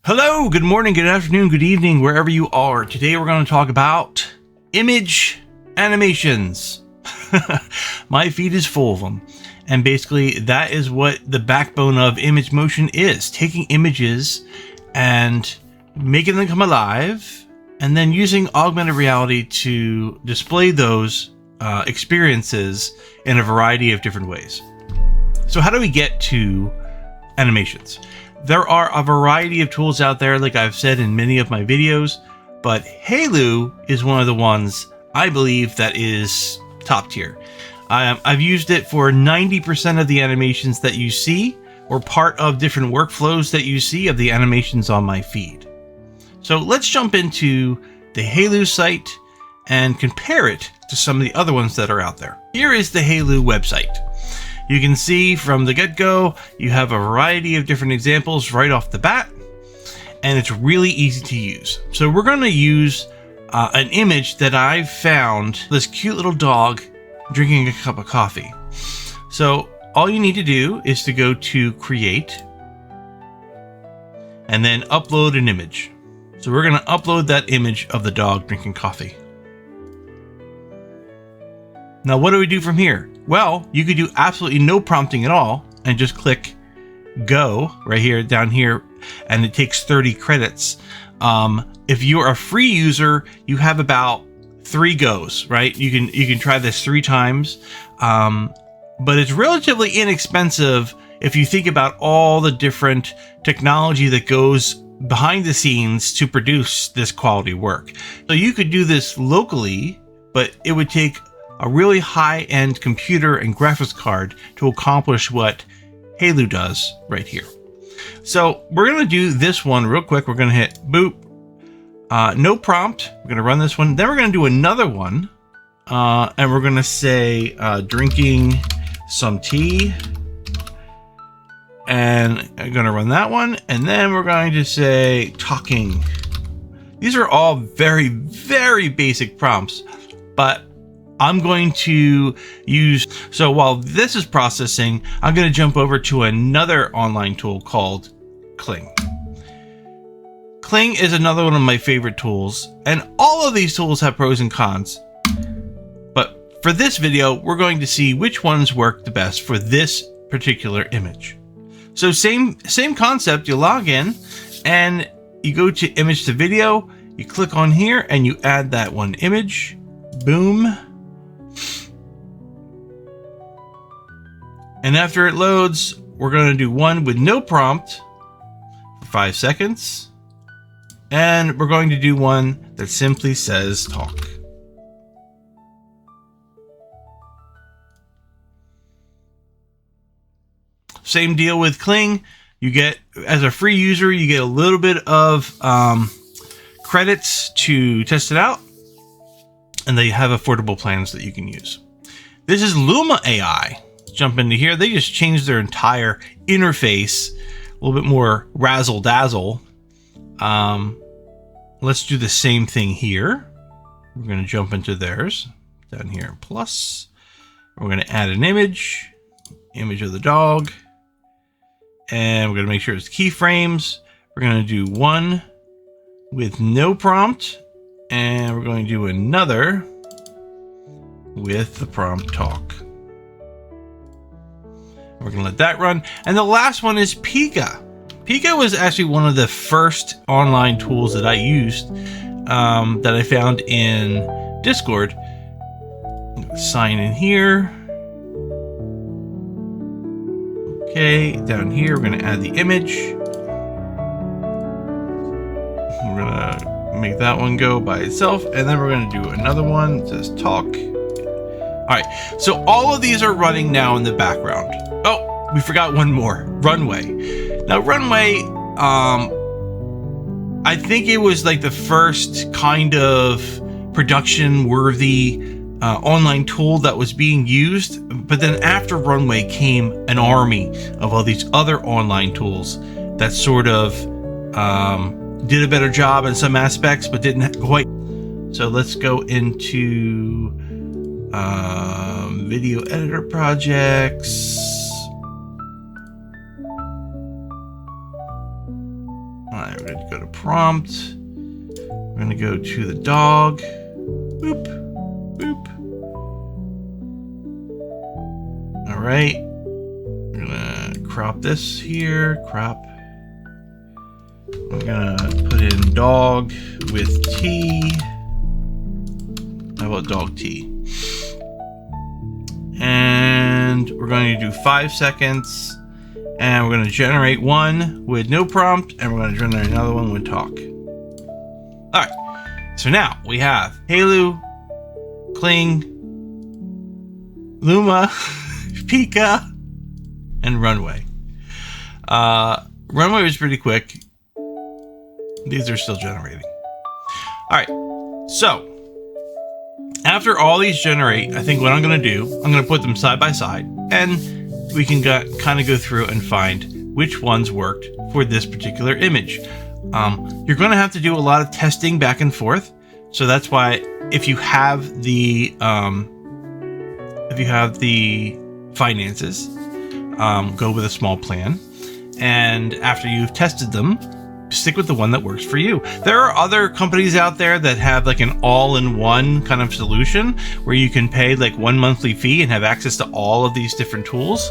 Hello, good morning, good afternoon, good evening, wherever you are. Today we're going to talk about image animations. My feed is full of them. And basically that is what the backbone of image motion is. Taking images and making them come alive and then using augmented reality to display those experiences in a variety of different ways. So how do we get to animations? There are a variety of tools out there, like I've said in many of my videos, but Hailu is one of the ones I believe that is top tier. I've used it for 90% of the animations that you see, or part of different workflows that you see of the animations on my feed. So let's jump into the Hailu site and compare it to some of the other ones that are out there. Here is the Hailu website. You can see from the get-go, you have a variety of different examples right off the bat, and it's really easy to use. So we're going to use an image that I've found, this cute little dog drinking a cup of coffee. So all you need to do is to go to Create, and then upload an image. So we're going to upload that image of the dog drinking coffee. Now what do we do from here? Well, you could do absolutely no prompting at all and just click go right here, down here, and it takes 30 credits. If you're a free user, you have about 3 goes, right? You can try this 3 times, but it's relatively inexpensive if you think about all the different technology that goes behind the scenes to produce this quality work. So you could do this locally, but it would take a really high-end computer and graphics card to accomplish what Hailu does right here. So we're going to do this one real quick. We're going to hit boop, no prompt. We're going to run this one. Then we're going to do another one, and we're going to say drinking some tea. And I'm going to run that one. And then we're going to say talking. These are all very, very basic prompts, but I'm going to use, so while this is processing, I'm going to jump over to another online tool called Kling. Kling is another one of my favorite tools, and all of these tools have pros and cons. But for this video, we're going to see which ones work the best for this particular image. So same concept, you log in and you go to image to video, you click on here and you add that one image, boom. And after it loads, we're going to do one with no prompt for 5 seconds. And we're going to do one that simply says talk. Same deal with Kling. You get, as a free user, you get a little bit of credits to test it out. And they have affordable plans that you can use. This is Luma AI. Jump into here. They just changed their entire interface, a little bit more razzle dazzle. Let's do the same thing here. We're going to jump into theirs down here in plus. We're going to add an image of the dog, and we're going to make sure it's keyframes. We're going to do one with no prompt, and we're going to do another with the prompt talk. We're going to let that run. And the last one is Pika. Pika was actually one of the first online tools that I used that I found in Discord. Sign in here. Okay, down here we're going to add the image. We're going to make that one go by itself, and then we're going to do another one that says talk. All right, so all of these are running now in the background. Oh, we forgot one more, Runway. Now Runway, I think it was like the first kind of production worthy online tool that was being used, but then after Runway came an army of all these other online tools that sort of did a better job in some aspects, but didn't quite. So let's go into video editor projects. right, we're going to go to prompt. We're going to go to the dog. Boop, boop. All right. We're going to crop this here. Crop. I'm going to put in dog with T. How about dog T? And we're going to do 5 seconds. And we're going to generate one with no prompt. And we're going to generate another one with talk. All right, so now we have Halo, Kling, Luma, Pika, and Runway. Runway was pretty quick. These are still generating. All right, so after all these generate, I think what I'm going to do, I'm going to put them side by side, and we can kind of go through and find which ones worked for this particular image. You're going to have to do a lot of testing back and forth. So that's why if you have the finances, go with a small plan. And after you've tested them, stick with the one that works for you. There are other companies out there that have like an all-in-one kind of solution where you can pay like one monthly fee and have access to all of these different tools.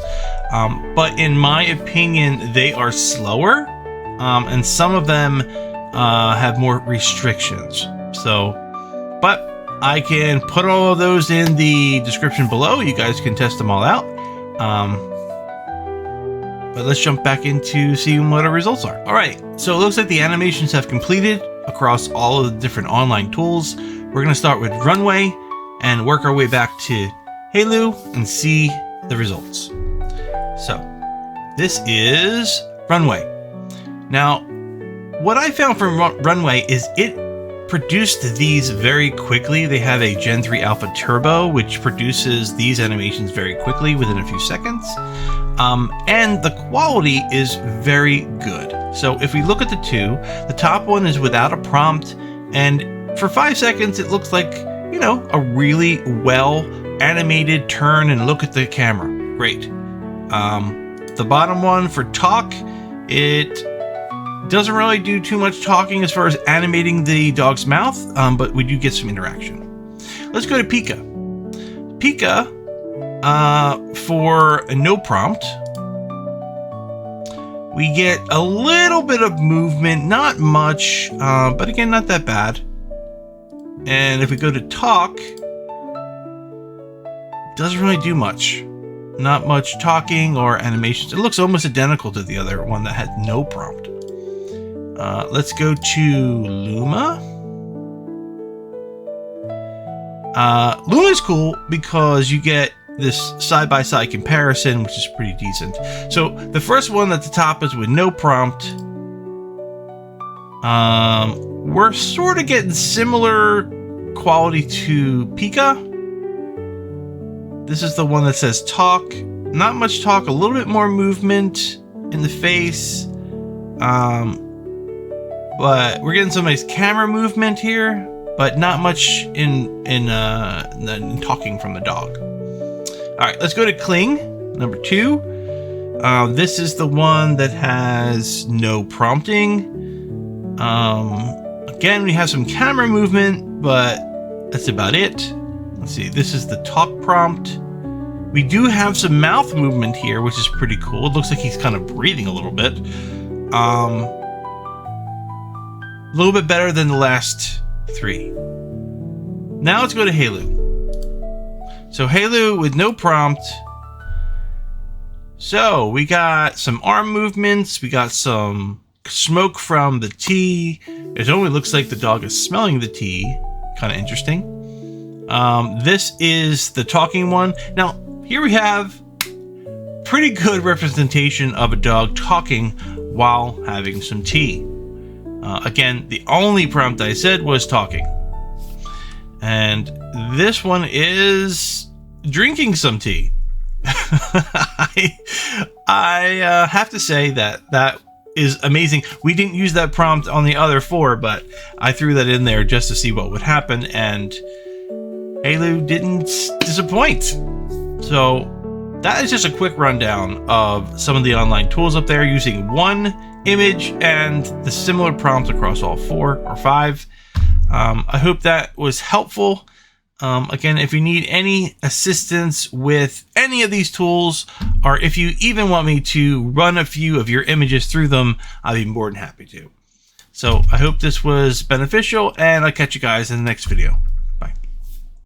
But in my opinion, they are slower. And some of them have more restrictions. So, but I can put all of those in the description below. You guys can test them all out. But let's jump back into seeing what our results are. All right, so it looks like the animations have completed across all of the different online tools. We're gonna start with Runway and work our way back to Halo and see the results. So, this is Runway. Now, what I found from Runway is it produced these very quickly. They have a Gen 3 Alpha Turbo, which produces these animations very quickly within a few seconds. And the quality is very good. So if we look at the two, the top one is without a prompt, and for 5 seconds, it looks like, you know, a really well animated turn and look at the camera. Great. The bottom one for talk, it doesn't really do too much talking as far as animating the dog's mouth, but we do get some interaction. Let's go to Pika. Pika, for no prompt, we get a little bit of movement, not much, but again, not that bad. And if we go to talk, doesn't really do much. Not much talking or animations. It looks almost identical to the other one that had no prompt. Let's go to Luma. Luma's cool because you get this side-by-side comparison, which is pretty decent. So the first one at the top is with no prompt. We're sort of getting similar quality to Pika. This is the one that says talk. Not much talk, a little bit more movement in the face. But we're getting some nice camera movement here, but not much in talking from the dog. All right, let's go to Kling, number 2. This is the one that has no prompting. Again, we have some camera movement, but that's about it. Let's see, this is the talk prompt. We do have some mouth movement here, which is pretty cool. It looks like he's kind of breathing a little bit. A little bit better than the last 3. Now let's go to Halo. So Halo with no prompt. So we got some arm movements. We got some smoke from the tea. It only looks like the dog is smelling the tea. Kind of interesting. This is the talking one. Now here we have pretty good representation of a dog talking while having some tea. Again, the only prompt I said was talking. And this one is drinking some tea. I have to say that is amazing. We didn't use that prompt on the other 4, but I threw that in there just to see what would happen, and Halo didn't disappoint. So that is just a quick rundown of some of the online tools up there using one image and the similar prompts across all 4 or 5. I hope that was helpful. Again, if you need any assistance with any of these tools, or if you even want me to run a few of your images through them, I'd be more than happy to. So I hope this was beneficial, and I'll catch you guys in the next video.